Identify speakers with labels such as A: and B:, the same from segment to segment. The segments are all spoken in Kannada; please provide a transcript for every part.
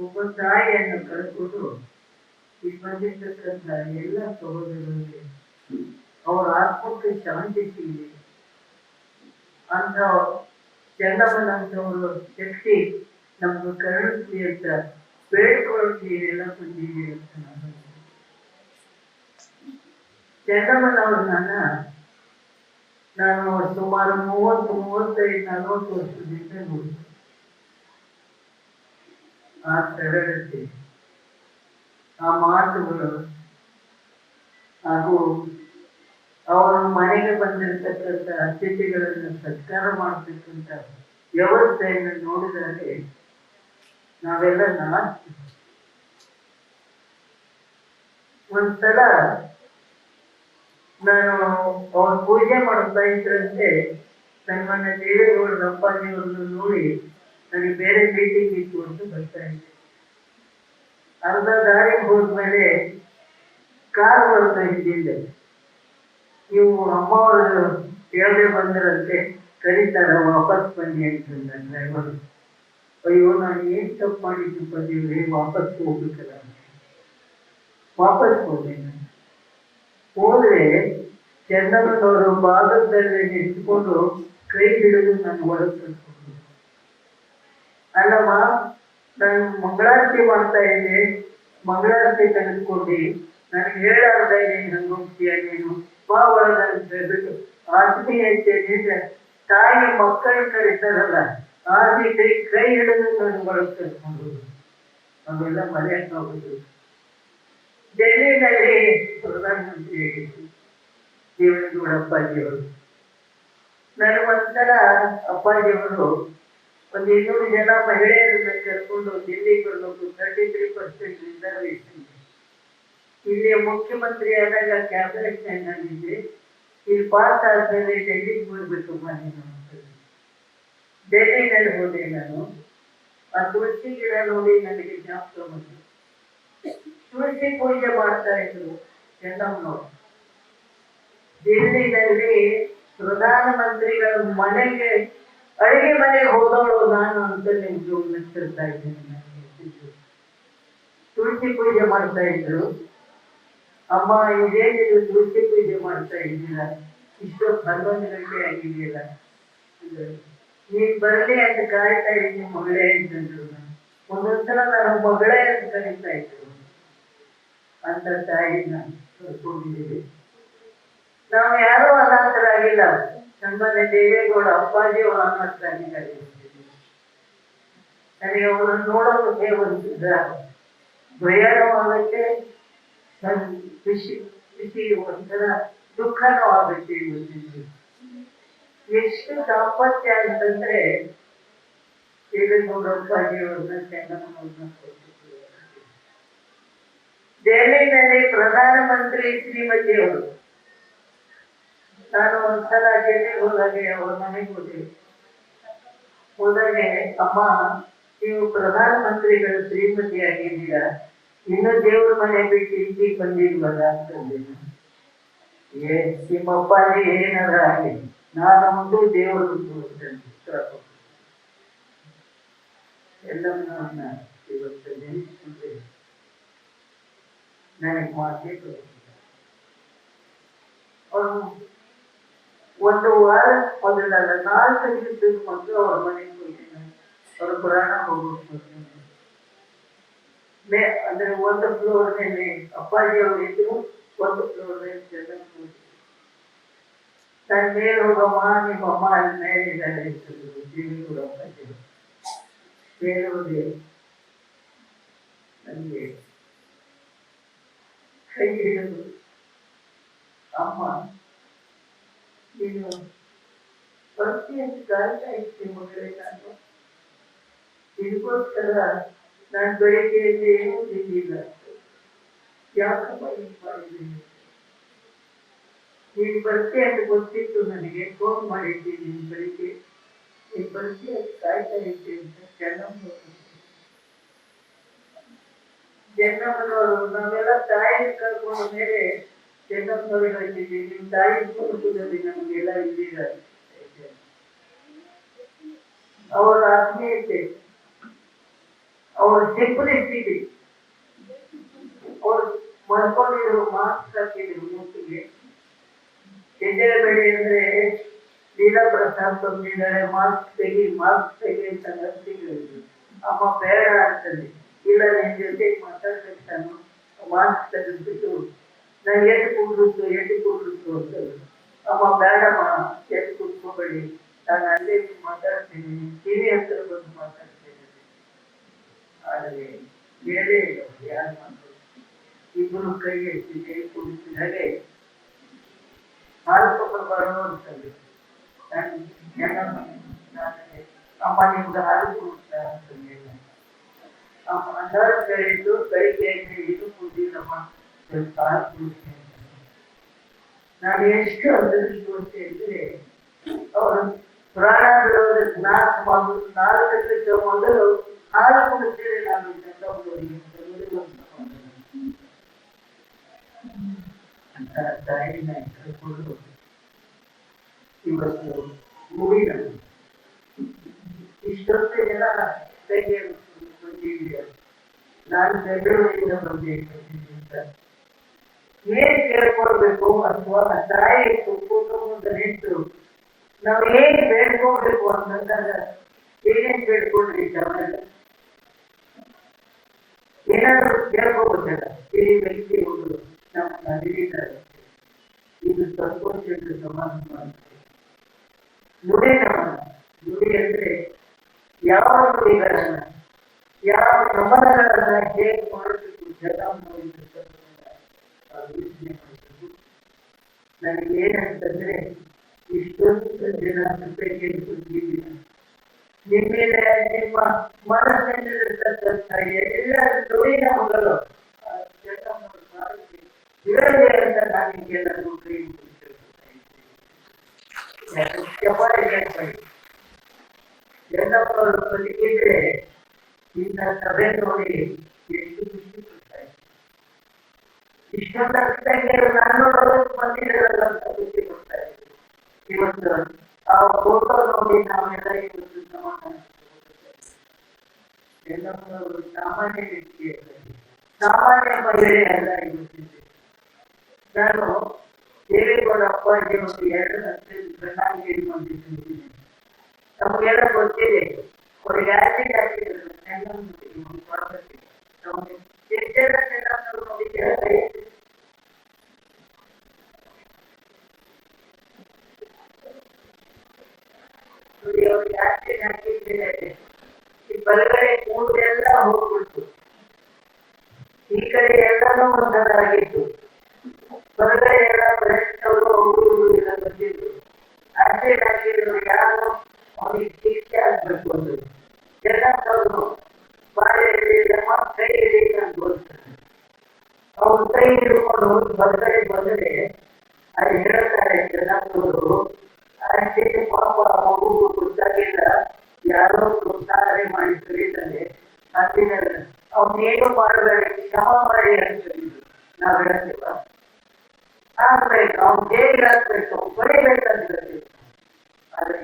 A: ಒಬ್ಬ ತಾಯಿಯನ್ನು ಕಳ್ಕೊಂಡು ಈ ಬಂದಿರ್ತಕ್ಕಂಥ ಎಲ್ಲ ಸಹೋದರರಿಗೆ ಅವರ ಆತ್ಮಕ್ಕೆ ಶಾಂತಿ ಸಿಗಲಿ ಅಂತ ಚಂದಮ್ಮನಂತವರು ಶಕ್ತಿ ನಮ್ಗೆ ಕರುಣಿಸ್ಲಿ ಅಂತ ಬೇಡ್ಕೊಳ್ಳೋಕೆ ಎಲ್ಲ ಬಂದಿದೆ ಅಂತ ನಾನು ಚಂದಮ್ಮನವ್ರನ್ನ ನಾನು ಸುಮಾರು 35-40 ವರ್ಷದಿಂದ ನೋಡಿ ಆ ಸರಳತೆ ಆ ಮಾತುಗಳು ಹಾಗೂ ಅವರ ಮನೆಗೆ ಬಂದಿರತಕ್ಕಂಥ ಅತಿಥಿಗಳನ್ನು ಸತ್ಕಾರ ಮಾಡತಕ್ಕಂಥ ವ್ಯವಸ್ಥೆಯನ್ನು ನೋಡಿದರೆ ನಾವೆಲ್ಲ ನಾಚ್ತೀವಿ. ಒಂದ್ಸಲ ನಾನು ಅವ್ರ ಪೂಜೆ ಮಾಡ್ತಾ ಇದ್ರಂತೆ ನನ್ನ ದೇವೇಗೌಡರ ಅಪ್ಪಾಜಿಯವ್ರನ್ನು ನೋಡಿ ನನಗೆ ಬೇರೆ ಮೀಟಿಂಗ್ ಇತ್ತು ಅಂತ ಬರ್ತಾ ಇದ್ದೆ. ಅರ್ಧ ದಾರಿ ಹೋದ್ಮೇಲೆ ಕಾರ್ ಬರ್ತಾ ಇದ್ದಿದ್ದೆ. ನೀವು ಅಮ್ಮವರು ಹೇಳದೆ ಬಂದರಂತೆ ಕರೀತಾರ ವಾಪಸ್ ಬನ್ನಿ ಅಂತಂದ ಡ್ರೈವರು. ಅಯ್ಯೋ ನಾನು ಏನ್ ತಪ್ಪು ಮಾಡಿದ್ದು ಬಂದಿವ್ರಿ, ವಾಪಸ್ ಹೋಗ್ಬೇಕಲ್ಲ. ವಾಪಸ್ ಹೋದೆ. ಹೋದ್ರೆ ಚಂದಮ್ಮನವರು ಭಾಗದಲ್ಲಿ ನಿಂತ್ಕೊಂಡು ಕೈ ಹಿಡಿದು ನಾನು ಹೊರಗೆ ಕರ್ಕೊಂಡು, ಅಲ್ಲಮ್ಮ ನಾನು ಮಂಗಳಾರತಿ ಮಾಡ್ತಾ ಇದ್ದೆ, ಮಂಗಳಾರತಿ ತೆಗೆದುಕೊಂಡು ನನಗೆ ಹೇಳಾರ್ದ ನಂಗೆ ಹೋಗ್ತೀಯ ನೀನು ಬಾ ಒಳಗ ಅಂತ ಹೇಳ್ಬಿಟ್ಟು ಆತ್ಮೀಯತೆ ತಾಯಿ ಮಕ್ಕಳು ಕರೀತಾರಲ್ಲ ಆ ರೀತಿ ಕೈ ಹಿಡಿದು ನಾನು ಒಳಗೆ ಕರ್ಕೊಂಡು ಅವೆಲ್ಲ ಮರೆಯಕ್ಕೆ ಹೋಗುದು. ಡೆಲ್ಲಿನಲ್ಲಿ ಪ್ರಧಾನಮಂತ್ರಿ ದೇವೇಗೌಡ ಅಪ್ಪಾಜಿಯವರು, ನನಗೊಂದ್ಸಲ ಅಪ್ಪಾಜಿಯವರು 200 ಜನ ಮಹಿಳೆಯರನ್ನ ಕರ್ಕೊಂಡು ದಿಲ್ಲಿಗೆ ಬರಬೇಕು. 33% ರಿಸರ್ವೇಶನ್. ಇಲ್ಲಿ ಮುಖ್ಯಮಂತ್ರಿ ಆದಾಗ ಕ್ಯಾಬಿನೆಟ್ ನಾನಿದ್ದೆ. ಇಲ್ಲಿ ಪಾಸ್ ಆದ್ಮೇಲೆ ಡೆಲ್ಲಿಗೆ ಹೋಗ್ಬೇಕು ನಾನು. ಡೆಲ್ಲಿನಲ್ಲಿ ಹೋದೆ ನಾನು. ಆ ತುಳಸಿ ಗಿಡ ನೋಡಿ ನನಗೆ ಜ್ಞಾಪಕ ಬಂತು. ತುಳಸಿ ಪೂಜೆ ಮಾಡ್ತಾ ಇದ್ರು ಚಂದಮ್ಮನವರು. ದಿಲ್ಲಿನಲ್ಲಿ ಪ್ರಧಾನಮಂತ್ರಿಗಳ ಮನೆಗೆ ಅಡಿಗೆ ಮನೆಗೆ ಹೋದವಳು ನಾನು ಅಂತ ನಿಮ್ಗೆ ನೆಚ್ಚಿರ್ತಾ ಇದ್ದೇನೆ. ತುಳಸಿ ಪೂಜೆ ಮಾಡ್ತಾ ಇದ್ರು. ಅಮ್ಮ ಇದೇನಿದು ತುಳಸಿ ಪೂಜೆ ಮಾಡ್ತಾ ಇದ್ದೀರಾ, ಇಷ್ಟೊತ್ತು 11 ಗಂಟೆ ಆಗಿದೆಯಲ್ಲ, ನೀನ್ ಬರ್ಲಿ ಅಂತ ಕಾಯ್ತಾ ಇದ್ದೀನಿ ಮಗಳೇ ಅಂತಂದ್ರು. ಒಂದೊಂದ್ಸಲ ನಾನು ಮಗಳೇ ಅಂತ ಕರೀತಾ ಇದ್ರು. ಅಂತ ತಾಯಿನ ಕರ್ಕೊಂಡಿದ್ದೀವಿ. ನಾವು ಯಾರೂ ಅನಾಥರಾಗಿಲ್ಲ. ನಮ್ಮನೆ ದೇವೇಗೌಡ ಅಪ್ಪಾಜಿಯವರು ಅನಾಥರಾಗಿದ್ದಾರೆ. ನನಗೆ ಅವರನ್ನು ನೋಡೋದಕ್ಕೆ ಒಂದಿದ್ದ ಭಯನೂ ಆಗುತ್ತೆ, ಖುಷಿ ಒಂಥರ ದುಃಖನೂ ಆಗುತ್ತೆ. ಇವತ್ತಿನ ಎಷ್ಟು ದಾಂಪತ್ಯ ಅಂತಂದ್ರೆ ದೇವೇಗೌಡ ಅಪ್ಪಾಜಿಯವ್ರನ್ನ ಚಂದಮ್ಮನವ್ರನ್ನ ಕೊಟ್ಟಿದ್ರು. ದೆಹಲಿನಲ್ಲಿ ಪ್ರಧಾನಮಂತ್ರಿ ಶ್ರೀಮತಿಯವರು, ನಾನು ಒಂದ್ಸಲ ಡೆಲ್ಲಿಗೆ ಹೋದಾಗೆ ಅವ್ರ ಮನೆಗೆ ಹೋದಾಗೆ ಅಮ್ಮ ನೀವು ಪ್ರಧಾನಮಂತ್ರಿಗಳ ಶ್ರೀಮತಿ ಆಗಿದ್ದೀರಾ, ಇನ್ನು ದೇವ್ರ ಮನೆ ಬಿಟ್ಟು ಇಲ್ಲಿಗೆ ಬಂದಿಲ್ವಲ್ಲ ಅಂತಂದೆ. ನಿಮ್ಮಪ್ಪಾಜಿ ಏನಾರ ಆಗಲಿ ನಾನು ಒಂದು ದೇವರು ಎಲ್ಲವನ್ನ ಇವತ್ತು ನೆನೆಸ್ಕೊಂಡ್ರೆ ನನಗೆ ಮಾತೇ ಅವರು ಒಂದು ವಾರ ಮೊದಲಲ್ಲ 4 ದಿವಸದ ಮೊದಲು ಅವ್ರ ಮನೆಗೆ ಹೋಗಿದ್ದೆ. ಅವ್ರ ಪುರಾಣ ಹೋಗ್ಬೇಕು ಅಂದ್ರೆ ಒಂದು ಫ್ಲೋರ್ನಲ್ಲಿ ಅಪ್ಪಾಜಿ ಅವರು ಇದ್ರು, ಒಂದು ಫ್ಲೋರ್ನಲ್ಲಿ ಚಂದಮ್ಮ. ನಾನು ಮೇಲೆ ಹೋಗಮ್ಮ, ನಿಮ್ಮ ಅಮ್ಮ ಅಲ್ಲಿ ಮೇಲೆ ಇದ್ದಾರೆ ಅಂತಂದ್ರು ದೇವೇಗೌಡ ಅಪ್ಪಾಜಿ. ಮೇಲೆ ಹೋದೆ. ನನಗೆ ಕೈ ಹಿಡಿದು ಅಮ್ಮ ನೀನು ಪ್ರತಿಯೊಂದು ಕಾಯ್ತಾ ಇರ್ತೀನಿ ಮಗಳೇ, ನಾನು ಇದಕ್ಕೋಸ್ಕರ ನಾನು ಬೆಳಿಗ್ಗೆಯಲ್ಲಿ ಏನೂ ತಿಂದಿಲ್ಲ. ಯಾಕಮ್ಮ ಹೀಗೆ ಮಾಡಿದ್ದೀನಿ, ನೀನು ಬರ್ತೀಯ ಅಂತ ಗೊತ್ತಿತ್ತು ನನಗೆ, ಫೋನ್ ಮಾಡಿದ್ದೀನಿ ನೀನು ಬೆಳಿಗ್ಗೆ, ನೀನು ಬರ್ತೀಯ ಅಂತ ಕಾಯ್ತಾ ಇರ್ತೀನಿ ಅಂತ ಚೆನ್ನಮ್ಮನವರು ನಾವೆಲ್ಲ ತಾಯಿ ಕರ್ಕೊಂಡ ಮೇಲೆ ಚೆನ್ನಮ್ಮನವರು ಹೇಳ್ತಿದ್ವಿ, ನಿಮ್ಮ ತಾಯಿ ಕುಟುಂಬದಲ್ಲಿ ನಮಗೆಲ್ಲ ಇದ್ದೀರ. ಅವರ ಆತ್ಮೀಯತೆ, ಅವ್ರ ಸಿಂಪಲಿಸಿಟಿ, ಅವ್ರು ಮಲ್ಕೊಂಡಿದ್ರು ಮಾಸ್ಕ್ ಹಾಕಿದ್ರು ಮೂತಿಗೆ. ಎದ್ದೇಳಬೇಡಿ ಅಂದ್ರೆ ಲೀಲಾ ಪ್ರಸಾದ್ ಬಂದಿದ್ದಾರೆ, ಮಾಸ್ಕ್ ತೆಗಿ ಅಂತ ನರ್ಸಿಗೆ ಅಮ್ಮ ಬೇಡ ಅಂತಂದೆ. ಇಲ್ಲ ನಿನ್ ಜೊತೆ ಮಾತಾಡ್ಬೇಕು ನಾನು, ಮಾಸ್ಕ್ ತೆಗೆದ್ಬಿಟ್ಟು ನಾನು ಎದ್ದು ಕೂಡ್ರಿಸ್ತು ಅಂತಂದ್ರು. ಅಮ್ಮ ಬೇಡಮ್ಮ, ಎದ್ದು ಕೂತ್ಕೋಬೇಡಿ, ನಾನು ಅಲ್ಲೇ ಮಾತಾಡ್ತೀನಿ, ಟಿವಿ ಹತ್ರ ಬಂದು ಮಾತಾಡ್ತೇನೆ. ಆದರೆ ಬೇರೆ ಯಾರು ಮಾತಾಡ್ತಾರೆ? ಇಬ್ಬರು ಕೈ ಎತ್ತಿ ಕೈ ಕುಡಿಸಿದ ಹಾಗೆ ನಾಲ್ಕು ಬರೋ ಅಂತಂದ್ರು. ಅಮ್ಮ ನಿಮ್ಗೆ ಹಾಲು ಕುಡಿಸ್ತಾ ಅಂತಂದಿಲ್ಲ. ಅಮ್ಮ ನರ್ಸ್ ಹೇಳಿದ್ದು ಬೆಳಿಗ್ಗೆ ಇದು ಕುಡಿದಿಲ್ಲಮ್ಮ, ಸ್ವಲ್ಪ ಹಾಲು ಕುಡಿಸ್ತೀನಿ. ನಾನು ಎಷ್ಟು ಅದೃಷ್ಟವತ್ತೆ ಅಂದರೆ ಅವರು ಪ್ರಾಣ ಬಿಡೋದಕ್ಕೆ 4 ಮೊದಲು ಹಾಲು ಕುಡಿಸಿದ್ರೆ ನಾನು ಅಂತ ತಾಯಿನ ಕಳ್ಕೊಂಡು ಇವತ್ತು ಮುಗಿದ ಇಷ್ಟೊಂದು ಜನ ಕೈಗೆ ಬಂದಿದ್ದೀರ. ನಾನು ಬೆಂಗಳೂರಿಂದ ಬಂದಿದ್ದ ಏನ್ ಕೇಳ್ಕೊಳ್ಬೇಕು ಅಥವಾ ತಾಯಿ ಕುಟುಂಬದ ನಿಂತು ನಾವು ಹೇಗೆ ಬೇಡ್ಕೊಳ್ಬೇಕು ಅಂತಂದಾಗ ಏನೇನ್ ಬೇಡ್ಕೊಂಡ್ರಿ ತಾವೆಲ್ಲ ಏನಾದ್ರು ಕೇಳ್ಕೋಬೇಕಲ್ಲ. ಈ ವ್ಯಕ್ತಿ ಒಂದು ನಮ್ಮ ಹಿಡಿತಾರೆ, ಇದು ಸಂತೋಷಕ್ಕೆ ಸಮಾನ ಮಾಡ್ತಾರೆ. ನುಡಿ ನುಡಿ ಅಂದ್ರೆ ಯಾವ ನುಡಿಗಳನ್ನ ಯಾವ ನಮನಗಳನ್ನ ಹೇಗೆ ಮಾಡಬೇಕು ಜನ ಯೋಚನೆ ಮಾಡಬೇಕು. ನನಗೆ ಏನಂತಂದ್ರೆ ಇಷ್ಟೊಂದು ಜನ ಕೇಳ್ಕೊಳ್ತೀವಿ, ನಿಮ್ಮ ಮನಸ್ಸಿನಲ್ಲಿರ್ತಕ್ಕಂಥ ಎಲ್ಲ ನುಡಿನ ಮಗಳು ಇರಲಿ ಅಂತ ನಾನು ಎಲ್ಲರೂ ಕೈ ಎಲ್ಲವರು ಬದುಕಿದ್ರೆ ಇಂಥ ಸಭೆ ನೋಡಿ ಎಷ್ಟು ಖುಷಿ ಪಡ್ತಾರೆ. ಇಷ್ಟೊಂದು ನಾನು ನೋಡೋದಕ್ಕೆ ಬಂದಿರಲ್ಲ ಅಂತ ಖುಷಿ ಪಡ್ತಾ ಇದ್ರು. ಇವತ್ತು ಆ ಫೋಟೋ ನೋಡಿ ನಾವೆಲ್ಲ ಇವತ್ತು ಸಮಾಧಾನ ಎಲ್ಲವರು ಸಾಮಾನ್ಯ ವ್ಯಕ್ತಿಯಲ್ಲಿ ಸಾಮಾನ್ಯ ಮಹಿಳೆ ಅಲ್ಲ ಇವತ್ತಿದೆ. ನಾನು ದೇವೇಗೌಡ ಅಪ್ಪಾಜಿ ಒಂದು 2 ಲಕ್ಷ ಚೆನ್ನಾಗಿ ಬಂದಿದ್ದೀನಿ. ನಮಗೆಲ್ಲ ಗೊತ್ತಿದೆ, ಅವ್ರಿಗೆ ಆಸಿಡ್ ಹಾಕಿದ್ರು ಅವ್ರಿಗೆ ಆಸಿಡ್ ಹಾಕಿದ್ರೆ ಈ ಬಲಗಡೆ ಕೂದಲೆಲ್ಲ ಹೋಗ್ಬಿಡ್ತು, ಈ ಕಡೆ ಎಲ್ಲಾನು ಒಂದಾಗಿತ್ತು. ಹೊರಗಡೆ ಎಲ್ಲ ಅವರು ಎಲ್ಲ ಬಂದಿದ್ರು. ಆಸಿಡ್ ಹಾಕಿದ್ರು, ಯಾರು ಅವನಿಗೆ ಶಿಕ್ಷೆ ಆಗ್ಬೇಕು ಅಂದ್ರು. ಜನರು ಬಾಳೆ ಹಿಡಿಯಮ್ಮ ಕೈ ಹಿಡಿ ಅಂತ ಬೋಲ್ತಾರೆ. ಅವ್ರು ಕೈ ಹಿಡ್ಕೊಂಡು ಹೋಗಿ ಹೊರಗಡೆ ಬಂದರೆ ಅದು ಹೇಳ್ತಾರೆ ಜನರು, ಆಸಿಡ್ ಪಾಪ ಮಗು ಗೊತ್ತಾಗಿಲ್ಲ, ಯಾರೋ ಪ್ರೋತ್ಸಾಹನೆ ಮಾಡಿ ಕರೀತಾರೆ. ಅಂದಿನ ಅವನೇನು ಮಾಡಬೇಡಿ, ಕ್ಷಮ ಮಾಡಿ ಅಂತ ಹೇಳಿದ್ರು. ನಾವು ಹೇಳ್ತೀವ ಆಗ್ಬೇಕು, ಅವ್ನು ಹೇಗೆ ಆಗ್ಬೇಕು, ಬಡಿಬೇಕಂತ ಹೇಳ್ತೀವಿ. ಆದ್ರೆ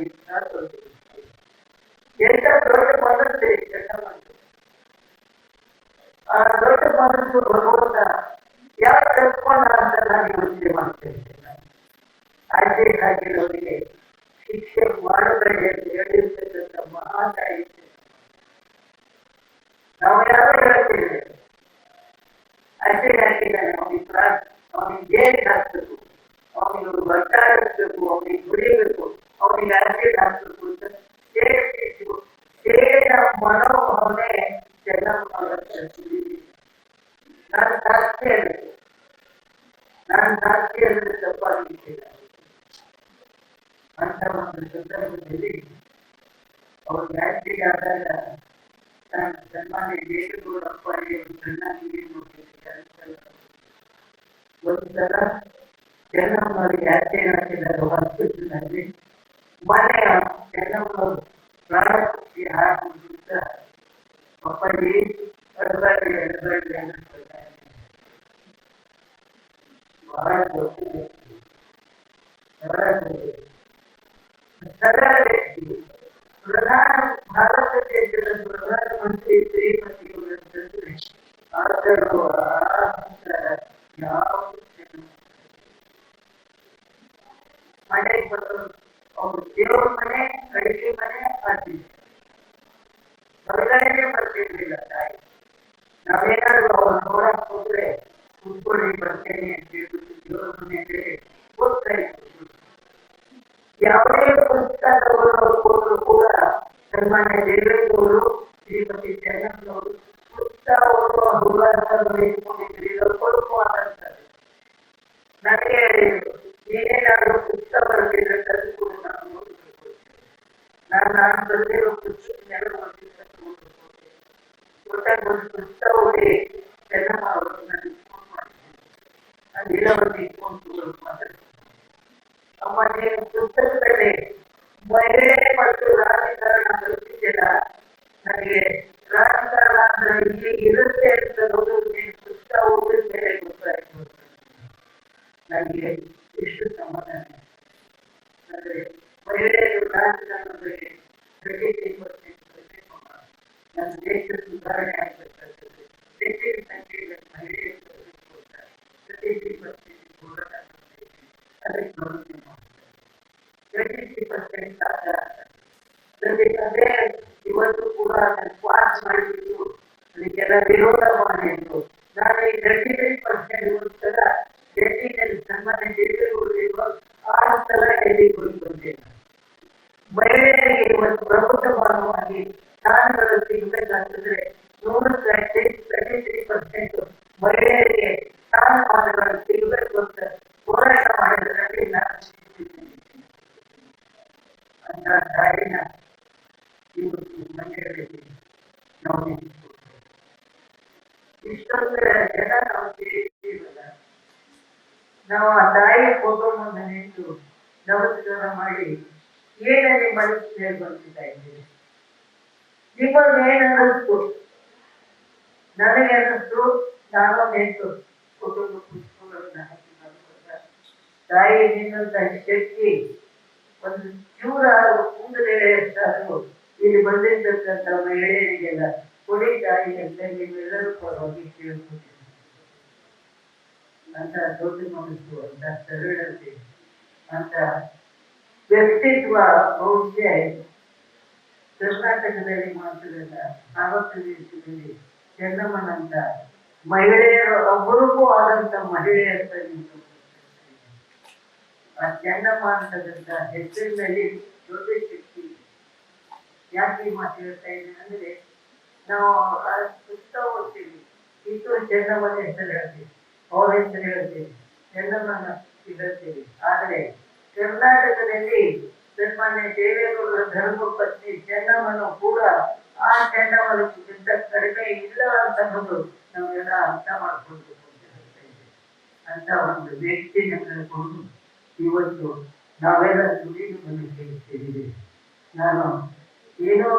A: ಎಂತ ದೊಡ್ಡ ಮನಸ್ಸು ಕೆಟ್ಟ ಮನಸ್ಸು. ಆ ದೊಡ್ಡ ಮನಸ್ಸು ಭಗವಂತ ಯಾವ ಕಲ್ತ್ಕೊಂಡ ಅಂತ ನಾನು ಯೋಚನೆ ಮಾಡ್ತೇನೆ. ಆಯ್ಕೆ ಹಾಕಿರೋರಿಗೆ ಶಿಕ್ಷೆ ಮಾಡಬೇಡಿ ಅಂತ ಹೇಳಿರ್ತಕ್ಕಂಥ ಮಹಾತಾಯಿ ನಾವು ಯಾರು ಹೇಳ್ತೀವಿ. ಆಯ್ಕೆ ಹಾಕಿದ್ದಾನೆ, ಅವನಿಗೆ ಜೈಲಿಗೆ ಹಾಕ್ಬೇಕು, ಅವನಿಗೆ ಬರ್ತಾಡಿಸ್ಬೇಕು, ಅವನಿಗೆ ದುಡಿಬೇಕು, ಅವನಿಗೆ ಆಸಿಡ್ ಹಾಕ್ಬೇಕು ಅಂತ ಸೇರಿದ ಮನೋಭಾವನೆ ಚೆನ್ನಾಗಿ ನಾನು ಸಾಕ್ಷಿ ಅನ್ನಬೇಕು. ನಾನು ಸಾಕ್ಷಿ ಅಂದ್ರೆ ತಪ್ಪಾಗಿದ್ದಿಲ್ಲ. ಅಂತ ಒಂದು ಸಂದರ್ಭದಲ್ಲಿ ಅವ್ರಿಗೆ ಆಸಿಡ್ ಆದಾಗ ನಾನು ಸನ್ಮಾನ್ಯ ದೇವೇಗೌಡ ಅಪ್ಪಾಜಿ ಚೆನ್ನಾಗಿ ಒಂದ್ಸಲ ಚೆನ್ನಮ್ಮನವರಿಗೆ ಆಚರಣೆ ಹಾಕಿದಾಗ ಹಾಸ್ಪಿಟಲ್ನಲ್ಲಿ ಮನೆಯ ಚೆನ್ನಮ್ಮನವರು ಪ್ರಾಣಕ್ಕೆ ಹಾಕುತ್ತ ಅಪ್ಪಾಜಿ ಎಡಬೇಡಿ ಅನ್ನಿಸ್ತಾರೆ. ಬಹಳ ಗೊತ್ತಿದೆ, ಸರಳ ವ್ಯಕ್ತಿ. ಭಾರತ ದೇಶದ ಪ್ರಧಾನಮಂತ್ರಿ ಶ್ರೀಮತಿ ಆದರೂ ಯಾವ ಮನೆಗೆ ಬಂದು ಅವ್ರು ದೇವ್ರ ಮನೆ ಅಡಿಗೆ ಮನೆ ಆಗ್ತಿದ್ರು, ಹೊರಗಡೆನೆ ಬರ್ತಿರ್ಲಿಲ್ಲ ತಾಯಿ. ನಾವೇನಾದ್ರು ಅವ್ರು ನೋಡಕ್ ಹೋದ್ರೆ ಕುತ್ಕೊಳ್ಳಿ ಬರ್ತೇನೆ ಅಂತ ಹೇಳ್ಬಿಟ್ಟು ದೇವ್ರ ಮನೆಗೆ ಓದ್ತಾ ಇದ್ರು. ಯಾವುದೇ ಪುಸ್ತಕದವರು ಹೋದ್ರು ಕೂಡ ಸನ್ಮಾನ್ಯ ದೇವೇಗೌಡರು, ಶ್ರೀಮತಿ ಚೆನ್ನಮ್ಮನವರು ಪುಸ್ತಕ ಓದುವ ಹುಡುಗರನ್ನು ಇಟ್ಕೊಂಡಿದ್ರು, ಕೊಡುಕುವಂತಾರೆ. ನನಗೆ ನೀನೇನಾದ್ರೂ ಪುಸ್ತಕ ಬರೆದಿದ್ರೆ ತಂದು ಕೂಡ ನಾನು ಓದಬೇಕು. ನಾನು ಬರೆದಿರೋ ಪುಸ್ತಕನೆಲ್ಲ ಒಟ್ಟಾಗಿ ಒಂದು ಪುಸ್ತಕ ಓದಿ ಚೆನ್ನಮ್ಮ ಅವರು ನನಗೆ ಫೋನ್ ಮಾಡಿದ್ದೀನಿ. ನಾನು ಇಲ್ಲವನ್ನ ಇಟ್ಕೊಂಡು ಮಾತಾಡ್ತೀನಿ. ಅಮ್ಮ, ನೀನು ಪುಸ್ತಕದಲ್ಲಿ ಮಹಿಳೆ ಮತ್ತು ರಾಜಕಾರಣ ಬರುತ್ತಿದ್ದೆಲ್ಲ, ನನಗೆ ರಾಜಕಾರಣ ಅಂದ್ರೆ ಇಲ್ಲಿ ಇರುತ್ತೆ ಅಂತ ನೋಡೋದು ನೀನು ಪುಸ್ತಕ ಓದಿದ ಮೇಲೆ ಗೊತ್ತಾಯ್ತು. ನನಗೆ ಇಷ್ಟು ಸಮಾಧಾನ. ಅಂದ್ರೆ ಮಹಿಳೆಯರು ರಾಜಕಾರಣದಲ್ಲಿ ನನ್ನ ದೇಶ ಸುಧಾರಣೆ ಆಗಬೇಕಾಗ್ತದೆ. ಹೆಚ್ಚಿನ ಸಂಖ್ಯೆಯಲ್ಲಿ ಮಹಿಳೆಯರು ಹೋರಾಟ ಅದಕ್ಕೆ ಪ್ರವೃತ್ತಿ ಮಾಡ್ತಾರೆ. ಅದೇ ಇವತ್ತು ಕೂಡ ಪಾಸ್ ಮಾಡಿಬಿಟ್ಟು ಅದಕ್ಕೆಲ್ಲ ವಿರೋಧ ಮಾಡಿದ್ರು. ನಾನು ಈ 33% ಡೆಲ್ಲಿನಲ್ಲಿ ಸನ್ಮಾನ್ಯ ದೇವೇಗೌಡರು 6 ಸಲ ಡೆಲ್ಲಿಗೆ ಹೋಗಿ ಬಂದೇನೆ. ಮಹಿಳೆಯರಿಗೆ ಇವತ್ತು ಪ್ರಬುದ್ಧವಾಗಿ ಸ್ಥಾನಗಳು ಸಿಗಬೇಕಾಗಿದ್ರೆ 33% ಮಹಿಳೆಯರಿಗೆ ಸ್ಥಾನಮಾನಗಳು ಸಿಗಬೇಕು ಅಂತ ಹೋರಾಟ ಮಾಡಿದ್ರಲ್ಲಿ ನಾನು ಅಂತ ತಾಯಿನ ಇವತ್ತು ಮಹಿಳೆಯರಿಗೆ ನಾವು ಇಷ್ಟೊಂದು ಜನ ನಾವು ಸೇರಿದ್ದೀವಲ್ಲ, ನಾವು ಆ ತಾಯಿ ಫೋಟೋ ಮುಂದೆ ನಿಂತು ನಮಸ್ಕಾರ ಮಾಡಿ ಏನಲ್ಲಿ ಮನಸ್ಸು ಸೇರ್ಕೊಳ್ತಾ ಇದ್ದೀವಿ. ನಿಮಗೇನಿಸ್ತು? ನನಗೆ ಅನ್ನಿಸ್ತು, ನಾನು ನಿಂತು ಕುಟುಂಬ ಪುಷ್ಪಗಳನ್ನು ಹಾಕಿ ತಾಯಿ ನಿನ್ನಂತ ಶಕ್ತಿ ಒಂದು ಚೂರಾದರೂ ಕೂದಲೆಳೆಯಷ್ಟಾದರೂ ಇಲ್ಲಿ ಬಂದಿರ್ತಕ್ಕಂಥ ಮಹಿಳೆಯರಿಗೆಲ್ಲ ಕೊಡಿ ತಾಯಿ ಅಂತ ನೀವೆಲ್ಲರೂ ಪರವಾಗಿ ಕೇಳ್ಕೊತೀನಿ. ಅಂತ ದೊಡ್ಡ ಮನಸ್ಸು, ಅಂತ ಸರಳತೆ, ಅಂತ ವ್ಯಕ್ತಿತ್ವ ಬಹುಶಃ ಕರ್ನಾಟಕದಲ್ಲಿ ಮಾತ್ರದಲ್ಲ, ಭಾರತ ದೇಶದಲ್ಲಿ ಚೆನ್ನಮ್ಮನಂತ ಮಹಿಳೆಯರು ಒಬ್ಬರಿಗೂ ಆದಂತ ಮಹಿಳೆಯರ ನಿಂತು ಆ ಚೆನ್ನಮ್ಮ ಅಂತಕ್ಕಂಥ ಹೆಸರಿನಲ್ಲಿ ದೊಡ್ಡ ಶಕ್ತಿ. ಯಾಕೆ ಈ ಮಾತು ಹೇಳ್ತಾ ಇದ್ದೀನಿ ಅಂದ್ರೆ, ನಾವು ಆ ಪುಸ್ತಕ ಓದ್ತೀವಿ, ಕಿತ್ತೂರು ಚೆನ್ನಮ್ಮನ ಹೆಸರು ಹೇಳ್ತೀವಿ, ಅವ್ರ ಹೆಸರು ಹೇಳ್ತೀವಿ, ಚೆನ್ನಮ್ಮನ ಹೇಳ್ತೀವಿ. ಆದರೆ ಕರ್ನಾಟಕದಲ್ಲಿ ಸನ್ಮಾನ್ಯ ದೇವೇಗೌಡರ ಧರ್ಮಪತ್ನಿ ಚೆನ್ನಮ್ಮನು ಕೂಡ ಆ ಚೆನ್ನಮ್ಮನಿಗಿಂತ ಕಡಿಮೆ ಇಲ್ಲ ಅಂತನ್ನೋದು ನಾವೆಲ್ಲ ಅರ್ಥ ಮಾಡ್ಕೊಳ್ಬೇಕು ಅಂತ ಹೇಳ್ತಾ ಇದ್ದೇವೆ. ಅಂತ ಒಂದು ವ್ಯಕ್ತಿನ ಕಳ್ಕೊಂಡು ಇವತ್ತು ನಾವೆಲ್ಲ ದುಡಿದು ಬಂದು ಸೇರಿದ್ದೀವಿ. ನಾನು ಏನೋ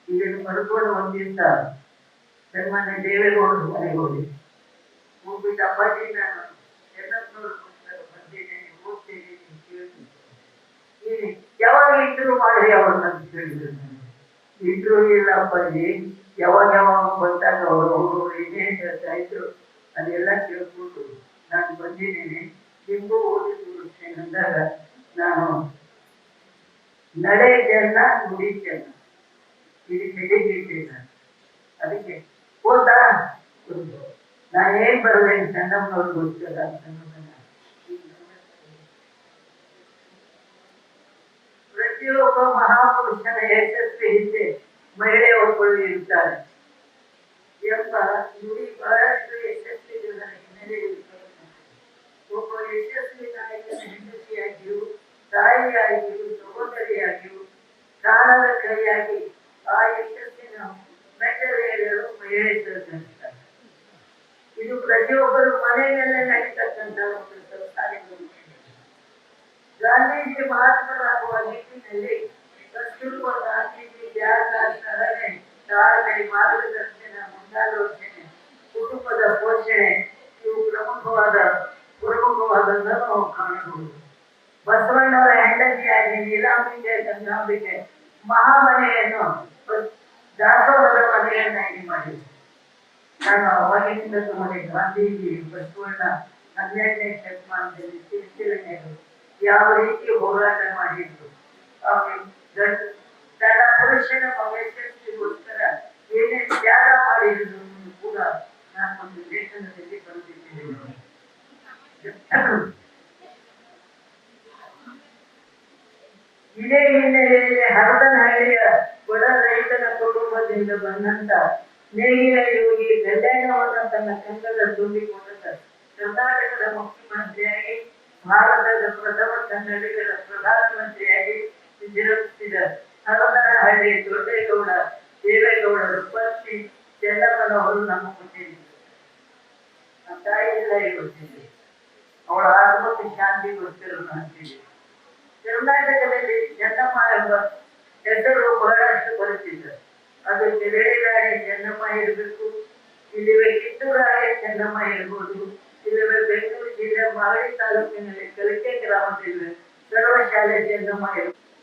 A: ಇದನ್ನು ಪಡ್ಕೊಂಡು ಒಂದು ದಿವಸ ಸನ್ಮಾನ್ಯ ದೇವೇಗೌಡರು ಮನೆಗೆ ಹೋಗ್ಬಿಟ್ಟು ಅಪ್ಪಾಜಿ ನಾನು ಚೆನ್ನಪ್ಪನವ್ರ ಪುಸ್ತಕ ಬಂದಿದ್ದೇನೆ, ಓದ್ತೇನೆ ಅಂತ ಕೇಳಿ ಯಾವಾಗ ಇಂಟರ್ವ್ಯೂ ಮಾಡಿ ಅವ್ರನ್ನ ಕೇಳಿದ್ರು. ನಾನು ಇಂಟರ್ವ್ಯೂ ಇಲ್ಲ ಅಪ್ಪಾಜಿ, ಯಾವಾಗ ಬಂದಾಗ ಅವರು ಏನೇನು ಹೇಳ್ತಾ ಇದ್ರು ಅದೆಲ್ಲ ಕೇಳ್ಕೊಂಡು ನಾನು ಬಂದಿದ್ದೇನೆ, ನಿಮಗೂ ಓದಿ ತೋರಿಸ್ತೇನೆ ಅಂದಾಗ ನಾನು ನಡೆ ಚೆನ್ನ ನುಡಿ ಚೆನ್ನ ಇದು ಹೇಳಿದ್ದೇನೆ. ಅದಕ್ಕೆ ಹೋದಾ ನಾನು ಏನ್ ಬರೋದೇನು ಚೆನ್ನಮ್ಮನವ್ರು ಗೊತ್ತಿಲ್ಲ ಅನ್ನೋದನ್ನ ಪ್ರತಿಯೊಬ್ಬ ಮಹಾಪುರುಷನ ಯಶಸ್ವಿ ಹಿಂದೆ ಮಹಿಳೆ ಒಬ್ಬಳು ಇರ್ತಾರೆ ಎಂಬ ನುಡಿ ಬಹಳಷ್ಟು ಯಶಸ್ವಿ ಜನರ ಹಿನ್ನೆಲೆ ಇರುತ್ತದೆ. ಒಬ್ಬ ಯಶಸ್ವಿ ನಾಯಕನ ಹೆಂಡತಿಯಾಗಿಯೂ ತಾಯಿಯಾಗಿಯೂ ಸಹೋದರಿಯಾಗಿಯೂ ಕಾಲದ ಕೈಯಾಗಿ ಆ ಯಶಸ್ಸಿನ ಮೆಟ್ಟಲೇರಲು ಮಹಿಳೆ ಸಹಕರಿಸ್ತಾರೆ. ಇದು ಪ್ರತಿಯೊಬ್ಬರು ಮನೆಯಲ್ಲೇ ನಡೀತಕ್ಕಂಥ ಒಂದು ಸಂಸ್ಥಾನಿಕ ವಿಷಯ. ಗಾಂಧೀಜಿ ಮಹಾತ್ಮರಾಗುವ ನಿಟ್ಟಿನಲ್ಲಿ ಕಸ್ತೂರ್ಬಾ ಗಾಂಧೀಜಿ ತ್ಯಾಗ, ಸಹನೆ, ತಾಳ್ಮೆ, ಮಾರ್ಗದರ್ಶನ, ಮುಂದಾಲೋಚನೆ, ಕುಟುಂಬದ ಪೋಷಣೆ ಇವು ಪ್ರಮುಖವಾದದ್ದನ್ನು ನಾವು ಕಾಣಬಹುದು. ಬಸವಣ್ಣವರ ಹೆಂಡತಿಯಾಗಿ ನೀಲಾಂಬಿಕೆ ಗಂಗಾಂಬಿಕೆ ಮಹಾಮನೆಯನ್ನು ದಾಸೋಹದ ಮನೆಯನ್ನಾಗಿ ಮಾಡಿದರು. 33 ವರ್ಷ ವನವಾಸ ನಾನು ಅವಾಗಿನಿಂದ ನೋಡಿ ಗಾಂಧೀಜಿ ಬಸವಣ್ಣ 12ನೇ ಶತಮಾನದಲ್ಲಿ ಸಿರಿಸಿಲನೆಯರು ಯಾವ ರೀತಿ ಹೋರಾಟ ಮಾಡಿದ್ರು, ತನ್ನ ಪುರುಷನ ಯಶಸ್ಸಿಗೋಸ್ಕರ ಏನೇ ತ್ಯಾಗ ಮಾಡಿದ್ರು ಕೂಡ ನಾನು ಒಂದು ಲೇಖನದಲ್ಲಿ ಬರೆದಿದ್ದೇನೆ. ಇದೇ ಹಿನ್ನೆಲೆಯಲ್ಲಿ ಹರದನಹಳ್ಳಿಯ ಬಡ ರೈತನ ಕುಟುಂಬದಿಂದ ಬಂದಂತ ನೇಗಿಲ ಯೋಗಿ ಕಲ್ಯಾಣವನ್ನು ತನ್ನ ಕಂದದ ತುಂಬಿಕೊಂಡ ಕರ್ನಾಟಕದ ಮುಖ್ಯಮಂತ್ರಿಯಾಗಿ ಭಾರತದ ಪ್ರಥಮ ಕನ್ನಡಿಗರ ಪ್ರಧಾನಮಂತ್ರಿಯಾಗಿ ವಿಜೃಂಭಿಸಿದ ಹರದನಹಳ್ಳಿ ದೊಡ್ಡೇಗೌಡ ದೇವೇಗೌಡರು ಪತ್ನಿ ಚೆನ್ನಮ್ಮನವರು ನಮ್ಮ ಕೊಟ್ಟಿದ್ದರು. ನಮ್ಮ ತಾಯಿ ಎಲ್ಲ ಗೊತ್ತಿದೆ, ಅವಳ ಆತ್ಮಕ್ಕೆ ಶಾಂತಿಗೋಸ್ಕರ ಅಂತೀವಿ. ಕರ್ನಾಟಕದಲ್ಲಿ ಚೆನ್ನಮ್ಮ ಎಂಬ ಹೆಸರು ಬಹಳಷ್ಟು ಬರುತ್ತಿದ್ದ. ಅದು ಬೆರಳಿರಾಣಿ ಚೆನ್ನಮ್ಮ ಇರಬೇಕು, ಇಲ್ಲಿವೆ ಕಿತ್ತೂರಾಣಿ ಚೆನ್ನಮ್ಮ ಇರ್ಬೋದು, ಇಲ್ಲಿವೆ ಬೆಂಗಳೂರು ಜಿಲ್ಲೆ ಮಾಗಡಿ ತಾಲೂಕಿನಲ್ಲಿ ಕಲಿಕೆ ಗ್ರಾಮದಲ್ಲಿ ಸರ್ವಶಾಲೆ ಚೆನ್ನಮ್ಮ ಇರಬೇಕು.